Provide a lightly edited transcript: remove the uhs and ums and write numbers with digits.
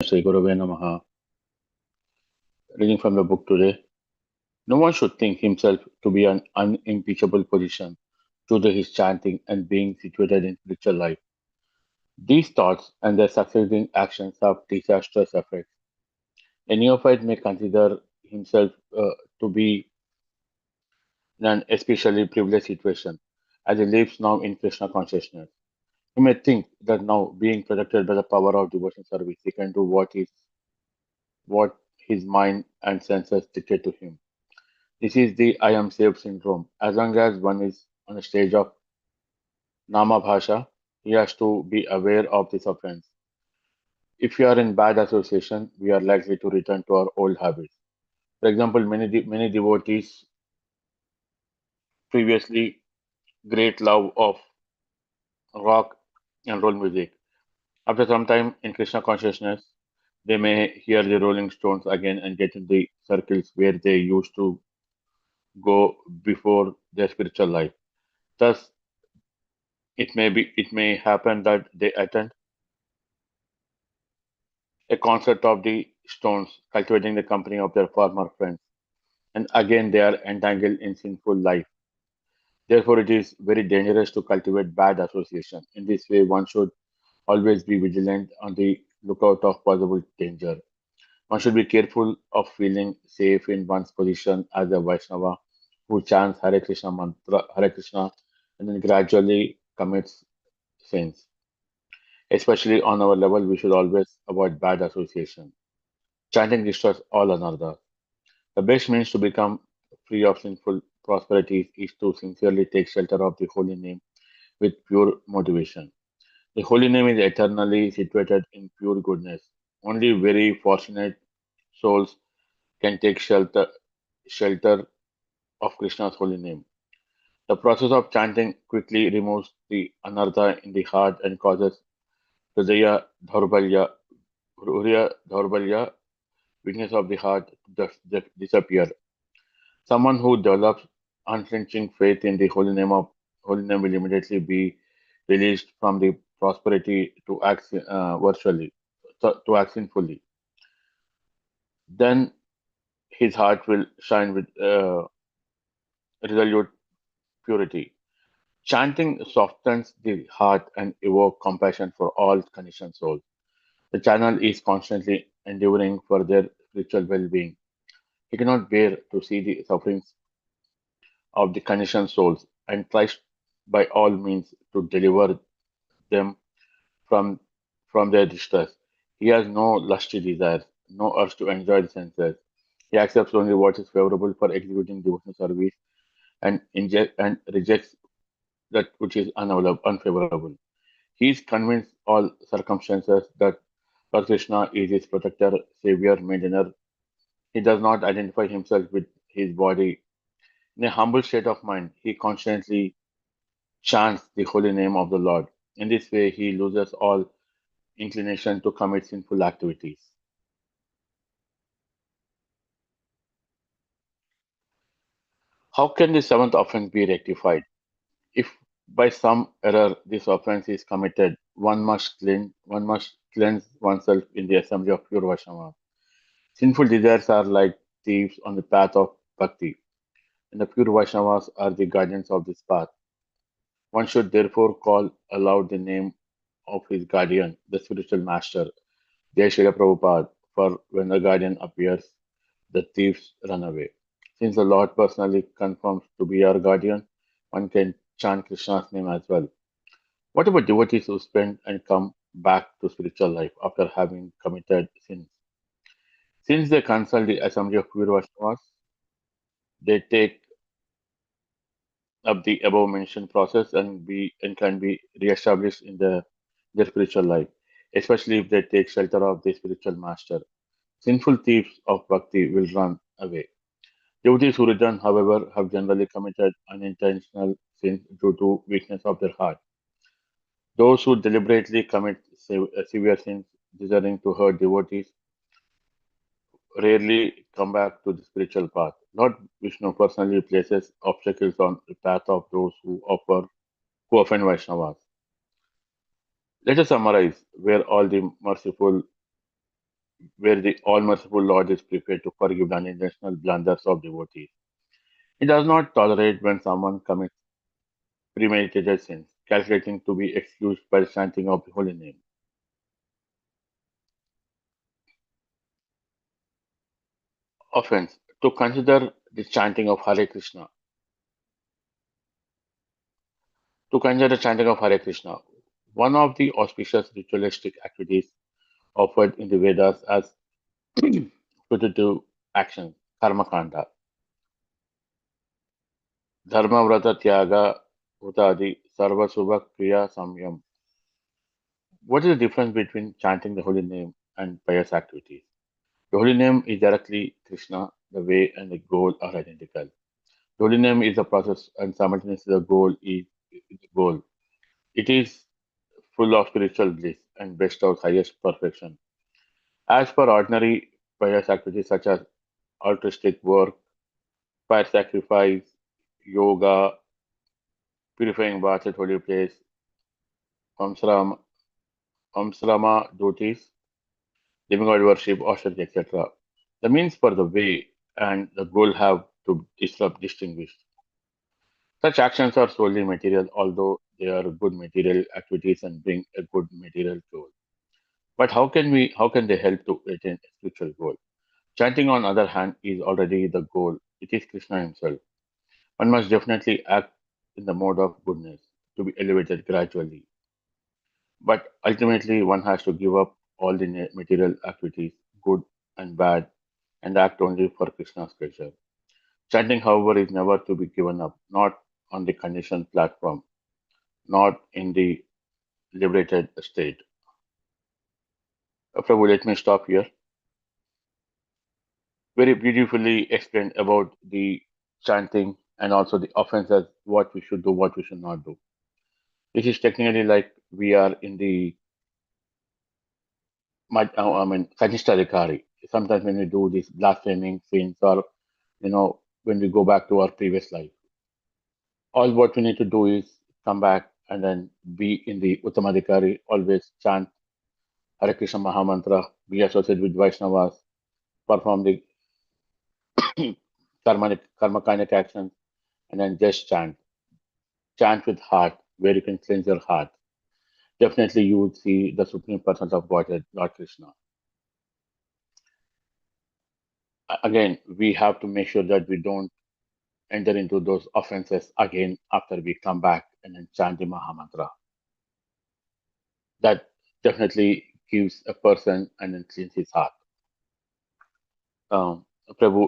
Sri Gurave Namaha. Reading from the book today. No one should think himself to be an unimpeachable position due to his chanting and being situated in spiritual life. These thoughts and their succeeding actions have disastrous effects. A neophyte may consider himself to be in an especially privileged situation, as he lives now in Krishna consciousness. He may think that now, being protected by the power of devotion service, he can do what his mind and senses dictate to him. This is the I am saved syndrome. As long as one is on a stage of Nama Bhasha, he has to be aware of this offense. If we are in bad association, we are likely to return to our old habits. For example, many devotees previously great love of rock and roll music. After some time in Krishna consciousness, they may hear the Rolling Stones again and get in the circles where they used to go before their spiritual life. Thus, it may happen that they attend a concert of the Stones, cultivating the company of their former friends, and again they are entangled in sinful life. Therefore, it is very dangerous to cultivate bad association. In this way, one should always be vigilant on the lookout of possible danger. One should be careful of feeling safe in one's position as a Vaishnava who chants Hare Krishna mantra, Hare Krishna, and then gradually commits sins. Especially on our level, we should always avoid bad association. Chanting destroys all another. The best means to become free of sinful prosperities is to sincerely take shelter of the holy name with pure motivation. The holy name is eternally situated in pure goodness. Only very fortunate souls can take shelter of Krishna's holy name. The process of chanting quickly removes the anartha in the heart and causes hridaya dhaurbalya, hridaya dhaurbalya, weakness of the heart, to disappear. Someone who develops unflinching faith in the holy name will immediately be released from the prosperity to act virtually, to act sinfully. Then his heart will shine with resolute purity. Chanting softens the heart and evoke compassion for all conditioned souls. The channel is constantly endeavoring for their spiritual well-being. He cannot bear to see the sufferings of the conditioned souls and tries by all means to deliver them from, from their distress. He has no lusty desires, no urge to enjoy the senses. He accepts only what is favorable for executing devotional service and rejects that which is unfavorable. He is convinced all circumstances that Lord Krishna is his protector, savior, maintainer. He does not identify himself with his body. In a humble state of mind, he constantly chants the holy name of the Lord. In this way, he loses all inclination to commit sinful activities. How can the seventh offense be rectified? If by some error this offense is committed, one must cleanse oneself in the assembly of pure Vaishnava. Sinful desires are like thieves on the path of bhakti, and the pure Vaishnavas are the guardians of this path. One should therefore call aloud the name of his guardian, the spiritual master, Jai Srila Prabhupada, for when the guardian appears, the thieves run away. Since the Lord personally confirms to be our guardian, one can chant Krishna's name as well. What about devotees who spend and come back to spiritual life after having committed sins? Since they consult the assembly of pure Vaishnavas, they take up the above mentioned process and can be reestablished in their spiritual life, especially if they take shelter of the spiritual master. Sinful thieves of bhakti will run away. Devotees who return, however, have generally committed unintentional sins due to weakness of their heart. Those who deliberately commit severe sins desiring to hurt devotees rarely come back to the spiritual path. Lord Vishnu personally places obstacles on the path of those who offend Vaishnavas. Let us summarize where all the merciful where the all merciful Lord is prepared to forgive the unintentional blunders of devotees. He does not tolerate when someone commits premeditated sins, calculating to be excused by the chanting of the holy name. Offense. To consider the chanting of Hare Krishna. To consider the chanting of Hare Krishna. One of the auspicious ritualistic activities offered in the Vedas as putative action, karma kanda, dharma vrata tyaga hutadi sarva subha kriya samyam. What is the difference between chanting the holy name and pious activities? The holy name is directly Krishna, the way and the goal are identical. The holy name is the process and simultaneously the goal is the goal. It is full of spiritual bliss and bestows highest perfection. As for ordinary pious activities such as altruistic work, fire sacrifice, yoga, purifying baths at holy place, amsrama, amsrama duties, demigod worship, austerity, etc. The means for the way and the goal have to disrupt distinguish. Such actions are solely material, although they are good material activities and bring a good material goal. But how can they help to attain a spiritual goal? Chanting, on other hand, is already the goal. It is Krishna himself. One must definitely act in the mode of goodness to be elevated gradually. But ultimately, one has to give up all the material activities, good and bad, and act only for Krishna's pleasure. Chanting, however, is never to be given up, not on the conditioned platform, not in the liberated state. Prabhu, let me stop here. Very beautifully explained about the chanting and also the offenses, what we should do, what we should not do. This is technically like we are in the, Kanistadikari. Sometimes when we do these blaspheming sins or, when we go back to our previous life, all what we need to do is come back and then be in the Uttamadikari, always chant Hare Krishna Mahamantra, be associated with Vaishnavas, perform the karma kind of actions, and then just chant. Chant with heart, where you can cleanse your heart. Definitely you would see the Supreme Person of Godhead, Lord Krishna. Again, we have to make sure that we don't enter into those offenses again after we come back and then chant the Mahamantra. That definitely gives a person and then cleans his heart. Um, Prabhu,